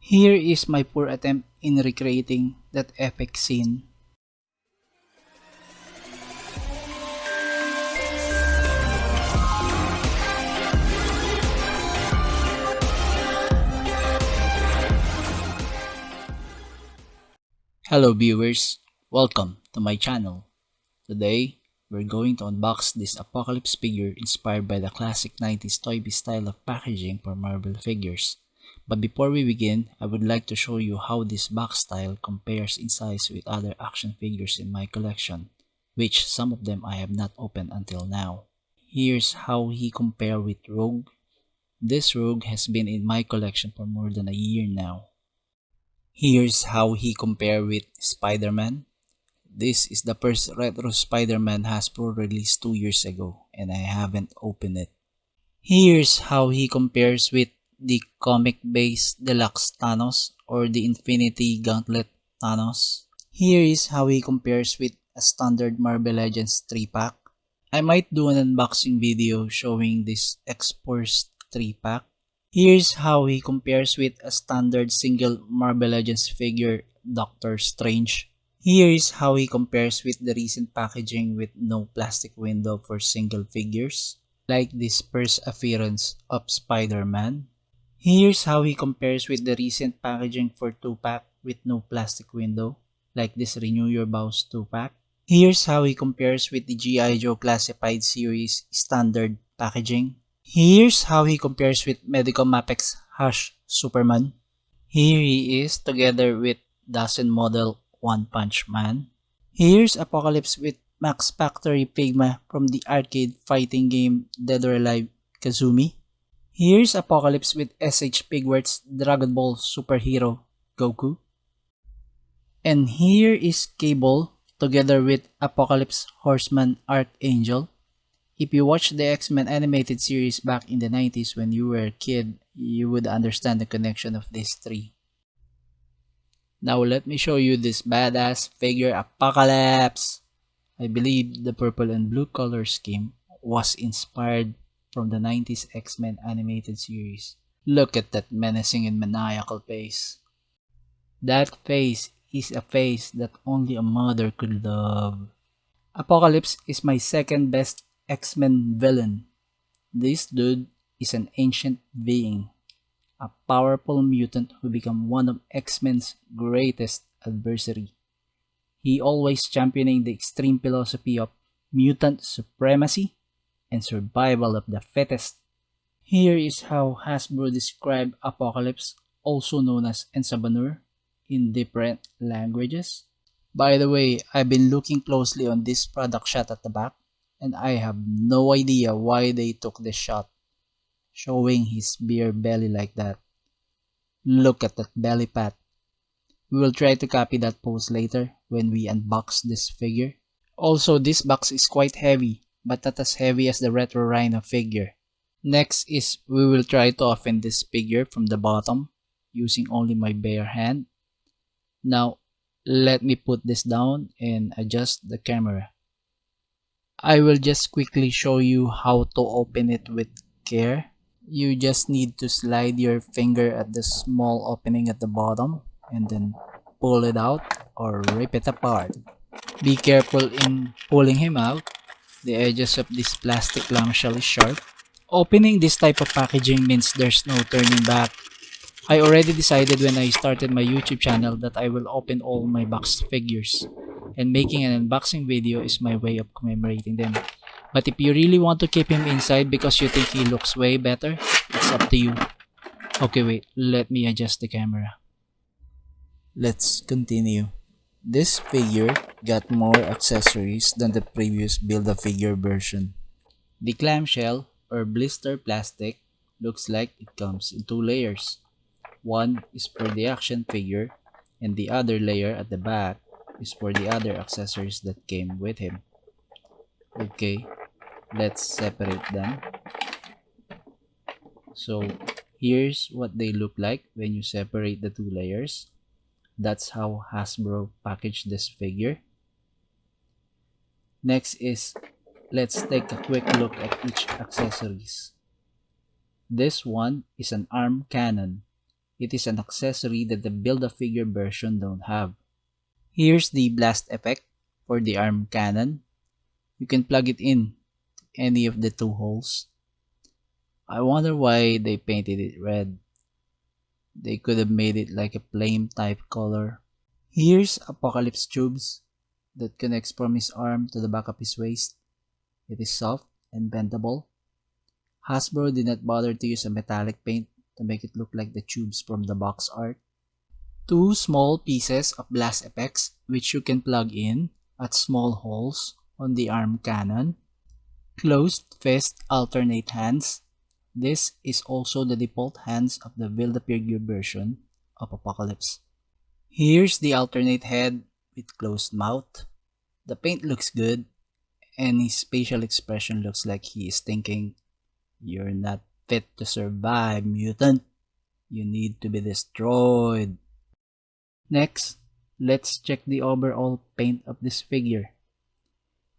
Here is my poor attempt in recreating that epic scene. Hello viewers, welcome to my channel. Today, we're going to unbox this Apocalypse figure inspired by the classic 90s Toybiz style of packaging for Marvel figures. But before we begin, I would like to show you how this box style compares in size with other action figures in my collection, which some of them I have not opened until now. Here's how he compares with Rogue. This Rogue has been in my collection for more than a year now. Here's how he compares with Spider-Man. This is the first retro Spider-Man Hasbro released 2 years ago and I haven't opened it. Here's how he compares with the comic-based deluxe Thanos or the Infinity Gauntlet Thanos. Here is how he compares with a standard Marvel Legends 3-pack. I might do an unboxing video showing this X-Force 3-pack. Here's how he compares with a standard single Marvel Legends figure Doctor Strange. Here is how he compares with the recent packaging with no plastic window for single figures, like this first appearance of Spider-Man. Here's how he compares with the recent packaging for 2-pack with no plastic window, like this Renew Your Vows 2-pack. Here's how he compares with the G.I. Joe Classified Series standard packaging. Here's how he compares with Medical Mapex Superman. Here he is together with Dozen Model One Punch Man. Here's Apocalypse with Max Factory Pigma from the arcade fighting game Dead or Alive Kazumi. Here's Apocalypse with SH Pigworth's Dragon Ball Superhero Goku. And here is Cable together with Apocalypse Horseman Archangel. If you watched the XMen animated series back in the 90s when you were a kid, you would understand the connection of these three. Now let me show you this badass figure Apocalypse. I believe the purple and blue color scheme was inspired from the 90s X-Men animated series. Look at that menacing and maniacal face. That face is a face that only a mother could love. Apocalypse is my second best X-Men villain. This dude is an ancient being, a powerful mutant who became one of X-Men's greatest adversary. He always championing the extreme philosophy of mutant supremacy and survival of the fittest. Here is how Hasbro described Apocalypse, also known as Ensabanur, in different languages. By the way, I've been looking closely on this product shot at the back, and I have no idea why they took this shot, showing his beer belly like that. Look at that belly pat. We will try to copy that pose later when we unbox this figure. Also, this box is quite heavy, but not as heavy as the Retro Rhino figure. Next is we will try to open this figure from the bottom using only my bare hand. Now, let me put this down and adjust the camera. I will just quickly show you how to open it with care. You just need to slide your finger at the small opening at the bottom and then pull it out or rip it apart. Be careful in pulling him out. The edges of this plastic clamshell is sharp. Opening this type of packaging means there's no turning back. I already decided when I started my YouTube channel that I will open all my boxed figures, and making an unboxing video is my way of commemorating them. But if you really want to keep him inside because you think he looks way better, it's up to you. Okay, wait, let me adjust the camera. Let's continue. This figure got more accessories than the previous Build-A-Figure version. The clamshell or blister plastic looks like it comes in 2 layers. One is for the action figure and the other layer at the back is for the other accessories that came with him. Okay, let's separate them. So here's what they look like when you separate the 2 layers. That's how Hasbro packaged this figure. Next is, let's take a quick look at each accessories. This one is an arm cannon. It is an accessory that the Build-A-Figure version don't have. Here's the blast effect for the arm cannon. You can plug it in any of the two holes. I wonder why they painted it red. They could have made it like a plain type color. Here's Apocalypse tubes that connects from his arm to the back of his waist. It is soft and bendable. Hasbro did not bother to use a metallic paint to make it look like the tubes from the box art. Two small pieces of blast effects which you can plug in at small holes on the arm cannon. Closed fist alternate hands. This is also the default hands of the Build-A-Figure version of Apocalypse. Here's the alternate head with closed mouth. The paint looks good and his facial expression looks like he is thinking, "You're not fit to survive, mutant. You need to be destroyed." Next, let's check the overall paint of this figure.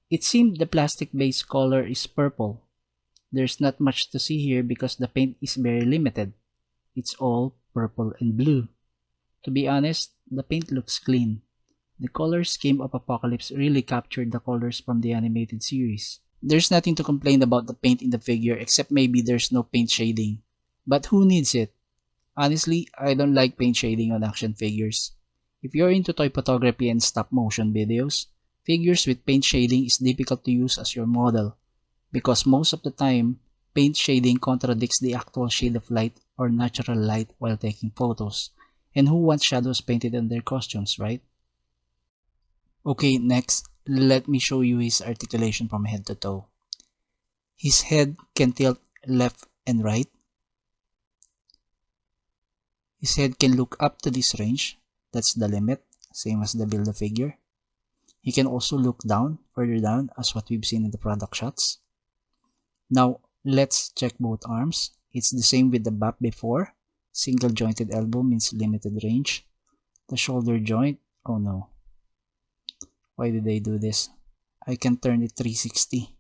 It seemed the plastic base color is purple. There's not much to see here because the paint is very limited. It's all purple and blue. To be honest, the paint looks clean. The color scheme of Apocalypse really captured the colors from the animated series. There's nothing to complain about the paint in the figure except maybe there's no paint shading. But who needs it? Honestly, I don't like paint shading on action figures. If you're into toy photography and stop motion videos, figures with paint shading is difficult to use as your model because most of the time, paint shading contradicts the actual shade of light or natural light while taking photos. And who wants shadows painted on their costumes, right? Okay, next, let me show you his articulation from head to toe. His head can tilt left and right. His head can look up to this range. That's the limit, same as the Build-A-Figure. He can also look down, further down, as what we've seen in the product shots. Now, let's check both arms. It's the same with the back before. Single jointed elbow means limited range. The shoulder joint, oh no. Why did they do this? I can turn it 360.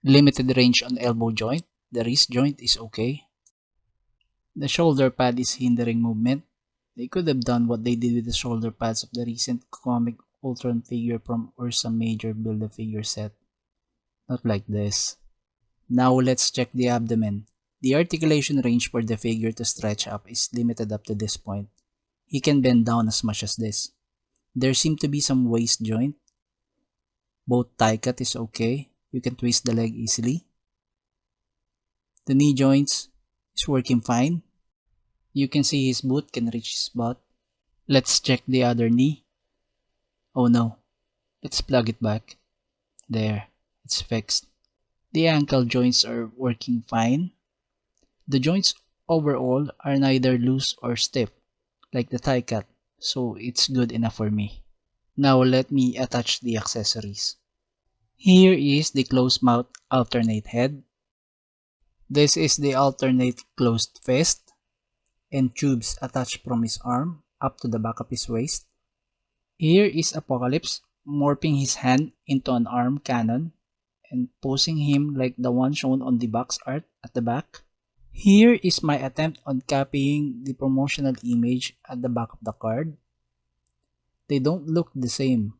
Limited range on elbow joint. The wrist joint is okay. The shoulder pad is hindering movement. They could have done what they did with the shoulder pads of the recent comic Ultron figure from Ursa Major Build-A-Figure set. Not like this. Now let's check the abdomen. The articulation range for the figure to stretch up is limited up to this point. He can bend down as much as this. There seem to be some waist joint. Both tie cut is okay. You can twist the leg easily. The knee joints is working fine. You can see his boot can reach his butt. Let's check the other knee. Oh no. Let's plug it back. There. It's fixed. The ankle joints are working fine. The joints overall are neither loose or stiff, like the tie cut, so it's good enough for me. Now let me attach the accessories. Here is the closed mouth alternate head. This is the alternate closed fist and tubes attached from his arm up to the back of his waist. Here is Apocalypse morphing his hand into an arm cannon and posing him like the one shown on the box art at the back. Here is my attempt on copying the promotional image at the back of the card. They don't look the same.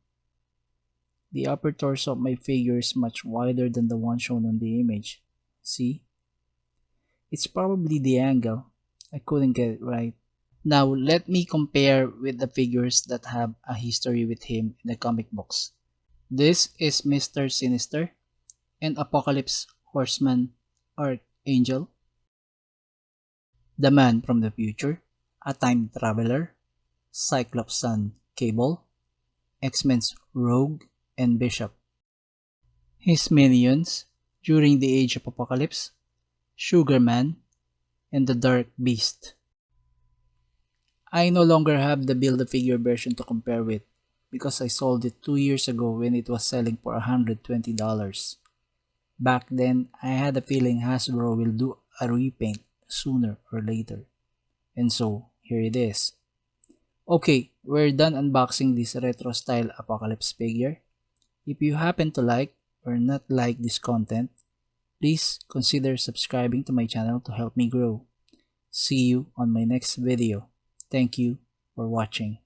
The upper torso of my figure is much wider than the one shown on the image. See? It's probably the angle. I couldn't get it right. Now let me compare with the figures that have a history with him in the comic books. This is Mr. Sinister and Apocalypse Horseman Archangel. The Man from the Future, a Time Traveler, Cyclops' son Cable, X-Men's Rogue and Bishop. His minions during the Age of Apocalypse, Sugarman, and the Dark Beast. I no longer have the Build-A-Figure version to compare with because I sold it 2 years ago when it was selling for $120. Back then, I had a feeling Hasbro will do a repaint sooner or later. And so, here it is. Okay, we're done unboxing this retro style Apocalypse figure. If you happen to like or not like this content, please consider subscribing to my channel to help me grow. See you on my next video. Thank you for watching.